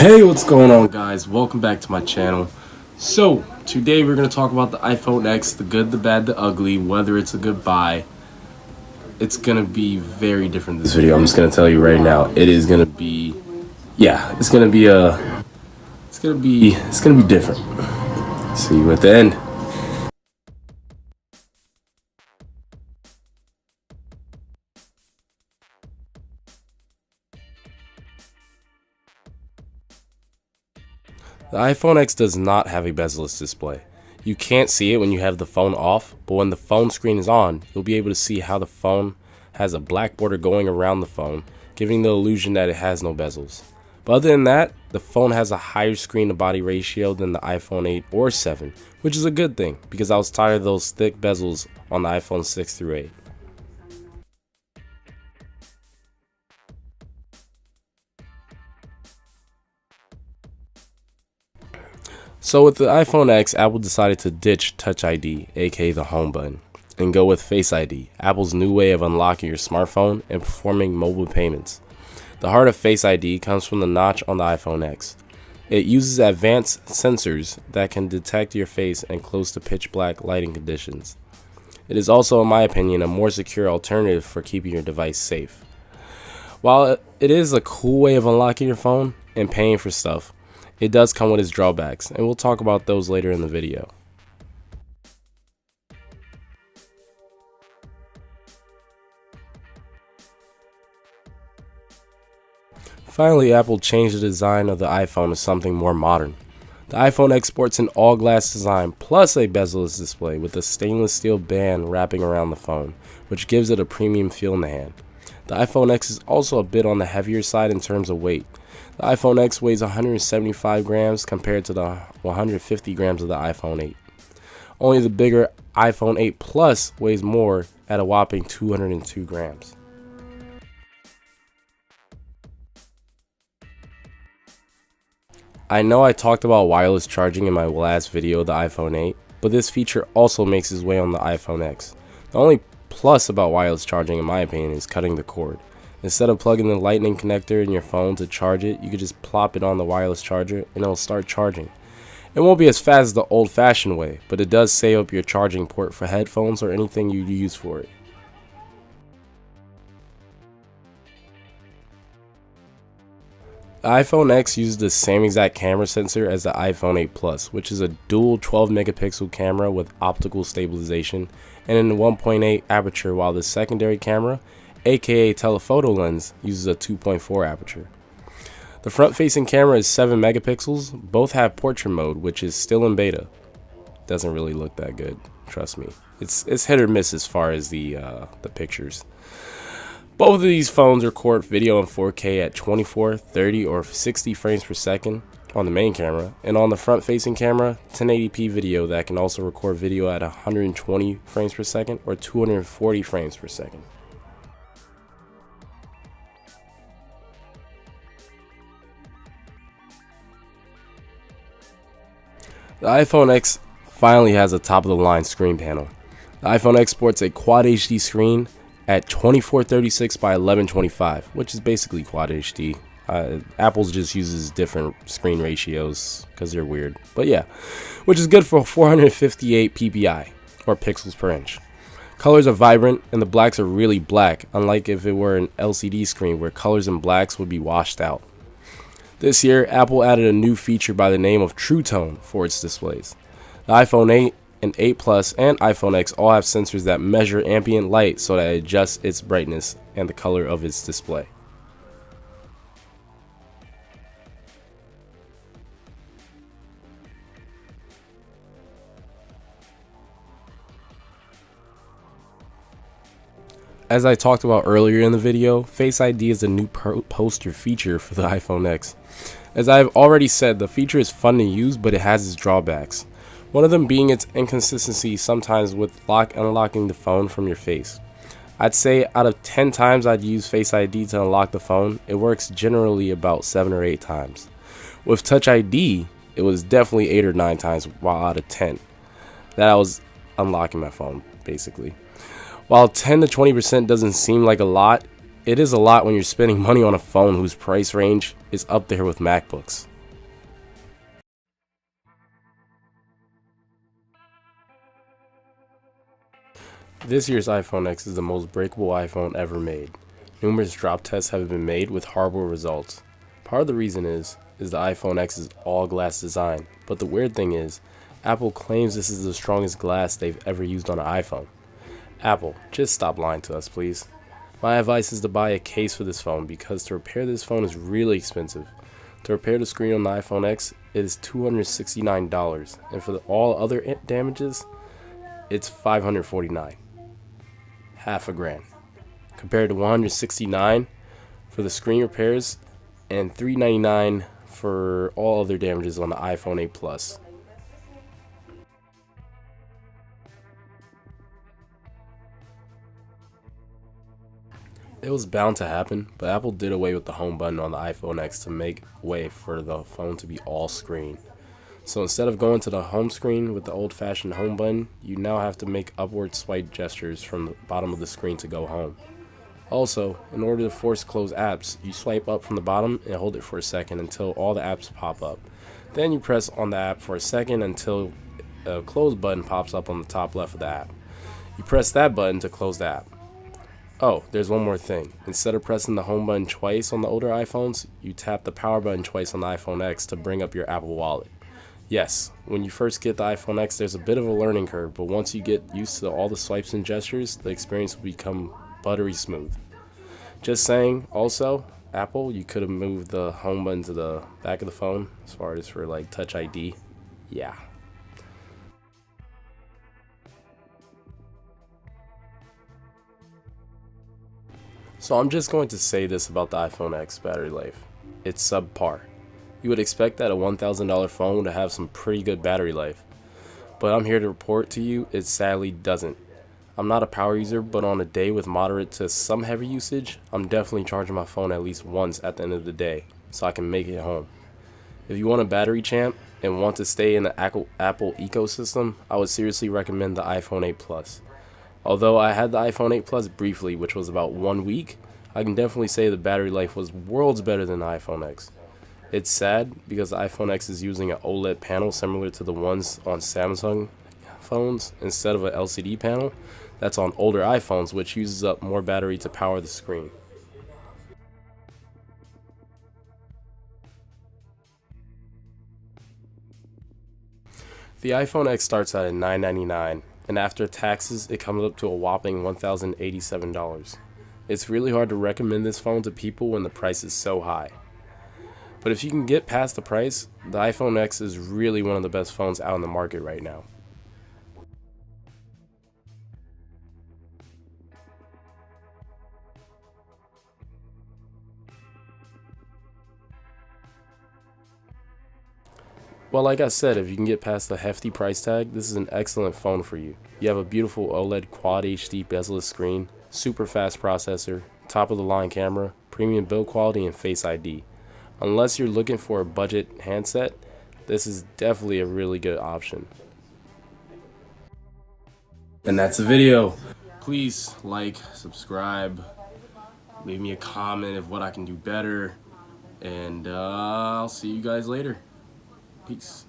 Hey, what's going on, guys? Welcome back to my channel. So today we're going to talk about the iPhone X, the good, the bad, the ugly, whether it's a good buy. It's going to be very different this video. I'm just going to tell you right now. It is going to be, it's going to be different. See you at the end. The iPhone X does not have a bezel-less display. You can't see it when you have the phone off, but when the phone screen is on, you'll be able to see how the phone has a black border going around the phone, giving the illusion that it has no bezels. But other than that, the phone has a higher screen-to-body ratio than the iPhone 8 or 7, which is a good thing because I was tired of those thick bezels on the iPhone 6 through 8. So with the iPhone X, Apple decided to ditch Touch ID, aka the home button, and go with Face ID, Apple's new way of unlocking your smartphone and performing mobile payments. The heart of Face ID comes from the notch on the iPhone X. It uses advanced sensors that can detect your face in close to pitch black lighting conditions. It is also, in my opinion, a more secure alternative for keeping your device safe. While it is a cool way of unlocking your phone and paying for stuff, it does come with its drawbacks, and we'll talk about those later in the video. Finally, Apple changed the design of the iPhone to something more modern. The iPhone X sports an all-glass design plus a bezel-less display with a stainless steel band wrapping around the phone, which gives it a premium feel in the hand. The iPhone X is also a bit on the heavier side in terms of weight. The iPhone X weighs 175 grams compared to the 150 grams of the iPhone 8. Only the bigger iPhone 8 Plus weighs more at a whopping 202 grams. I know I talked about wireless charging in my last video of the iPhone 8, but this feature also makes its way on the iPhone X. The only plus about wireless charging, in my opinion, is cutting the cord. Instead of plugging the lightning connector in your phone to charge it, you could just plop it on the wireless charger and it'll start charging. It won't be as fast as the old-fashioned way, but it does save up your charging port for headphones or anything you use for it. The iPhone X uses the same exact camera sensor as the iPhone 8 Plus, which is a dual 12 megapixel camera with optical stabilization and an 1.8 aperture, while the secondary camera, aka telephoto lens, uses a 2.4 aperture. The front-facing camera is 7 megapixels. Both have portrait mode, which is still in beta. Doesn't really look that good, trust me. It's hit or miss as far as the pictures. Both of these phones record video in 4K at 24, 30, or 60 frames per second on the main camera, and on the front-facing camera, 1080p video that can also record video at 120 frames per second or 240 frames per second. The iPhone X finally has a top-of-the-line screen panel. The iPhone X sports a Quad HD screen at 2436 by 1125, which is basically Quad HD. Apple just uses different screen ratios because they're weird. But yeah, which is good for 458 ppi, or pixels per inch. Colors are vibrant, and the blacks are really black, unlike if it were an LCD screen where colors and blacks would be washed out. This year, Apple added a new feature by the name of True Tone for its displays. The iPhone 8 and 8 Plus and iPhone X all have sensors that measure ambient light so that it adjusts its brightness and the color of its display. As I talked about earlier in the video, Face ID is a new poster feature for the iPhone X. As I've already said, the feature is fun to use, but it has its drawbacks. One of them being its inconsistency sometimes with unlocking the phone from your face. I'd say out of 10 times I'd use Face ID to unlock the phone, it works generally about 7 or 8 times. With Touch ID, it was definitely 8 or 9 times out of 10 that I was unlocking my phone, basically. While 10 to 20% doesn't seem like a lot, it is a lot when you're spending money on a phone whose price range is up there with MacBooks. This year's iPhone X is the most breakable iPhone ever made. Numerous drop tests have been made with horrible results. Part of the reason is the iPhone X's all glass design, but the weird thing is, Apple claims this is the strongest glass they've ever used on an iPhone. Apple, just stop lying to us, please. My advice is to buy a case for this phone because to repair this phone is really expensive. To repair the screen on the iPhone X, it is $269, and for all other damages, it's $549. Half a grand. Compared to $169 for the screen repairs and $399 for all other damages on the iPhone 8 Plus. It was bound to happen, but Apple did away with the home button on the iPhone X to make way for the phone to be all screen. So instead of going to the home screen with the old-fashioned home button, you now have to make upward swipe gestures from the bottom of the screen to go home. Also, in order to force close apps, you swipe up from the bottom and hold it for a second until all the apps pop up. Then you press on the app for a second until a close button pops up on the top left of the app. You press that button to close the app. Oh, there's one more thing. Instead of pressing the home button twice on the older iPhones, you tap the power button twice on the iPhone X to bring up your Apple Wallet. Yes, when you first get the iPhone X, there's a bit of a learning curve, but once you get used to all the swipes and gestures, the experience will become buttery smooth. Just saying, also, Apple, you could have moved the home button to the back of the phone as far as for like Touch ID. Yeah. So I'm just going to say this about the iPhone X battery life. It's subpar. You would expect that a $1,000 phone to have some pretty good battery life, but I'm here to report to you it sadly doesn't. I'm not a power user, but on a day with moderate to some heavy usage, I'm definitely charging my phone at least once at the end of the day, so I can make it home. If you want a battery champ and want to stay in the Apple ecosystem, I would seriously recommend the iPhone 8 Plus. Although I had the iPhone 8 Plus briefly, which was about 1 week, I can definitely say the battery life was worlds better than the iPhone X. It's sad because the iPhone X is using an OLED panel similar to the ones on Samsung phones instead of an LCD panel that's on older iPhones, which uses up more battery to power the screen. The iPhone X starts at $999, and after taxes, it comes up to a whopping $1,087. It's really hard to recommend this phone to people when the price is so high. But if you can get past the price, the iPhone X is really one of the best phones out in the market right now. Well, like I said, if you can get past the hefty price tag, this is an excellent phone for you. You have a beautiful OLED Quad HD bezel-less screen, super fast processor, top of the line camera, premium build quality, and Face ID. Unless you're looking for a budget handset, this is definitely a really good option. And that's the video. Please like, subscribe, leave me a comment of what I can do better, and I'll see you guys later. Peace.